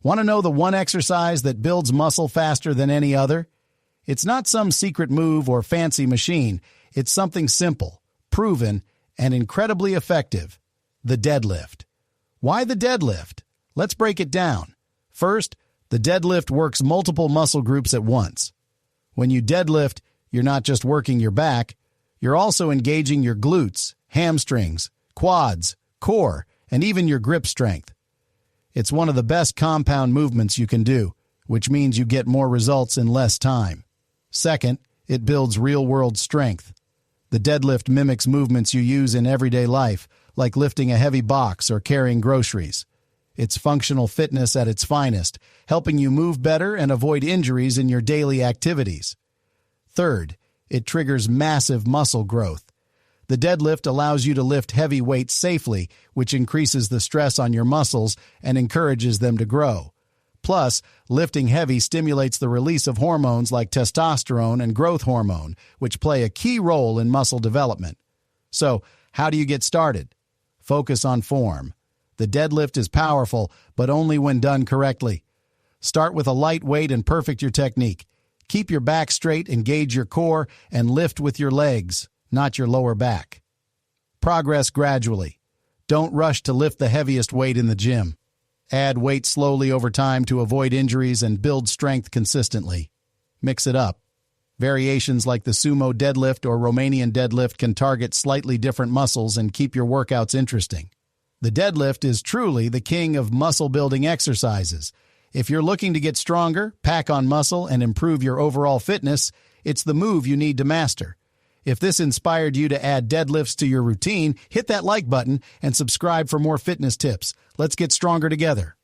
Want to know the one exercise that builds muscle faster than any other? It's not some secret move or fancy machine. It's something simple, proven, and incredibly effective: the deadlift. Why the deadlift? Let's break it down. First, the deadlift works multiple muscle groups at once. When you deadlift, you're not just working your back, you're also engaging your glutes, hamstrings, quads, core, and even your grip strength. It's one of the best compound movements you can do, which means you get more results in less time. Second, it builds real-world strength. The deadlift mimics movements you use in everyday life, like lifting a heavy box or carrying groceries. It's functional fitness at its finest, helping you move better and avoid injuries in your daily activities. Third, it triggers massive muscle growth. The deadlift allows you to lift heavy weights safely, which increases the stress on your muscles and encourages them to grow. Plus, lifting heavy stimulates the release of hormones like testosterone and growth hormone, which play a key role in muscle development. So, how do you get started? Focus on form. The deadlift is powerful, but only when done correctly. Start with a light weight and perfect your technique. Keep your back straight, engage your core, and lift with your legs, not your lower back. Progress gradually. Don't rush to lift the heaviest weight in the gym. Add weight slowly over time to avoid injuries and build strength consistently. Mix it up. Variations like the sumo deadlift or Romanian deadlift can target slightly different muscles and keep your workouts interesting. The deadlift is truly the king of muscle-building exercises. If you're looking to get stronger, pack on muscle, and improve your overall fitness, it's the move you need to master. If this inspired you to add deadlifts to your routine, hit that like button and subscribe for more fitness tips. Let's get stronger together.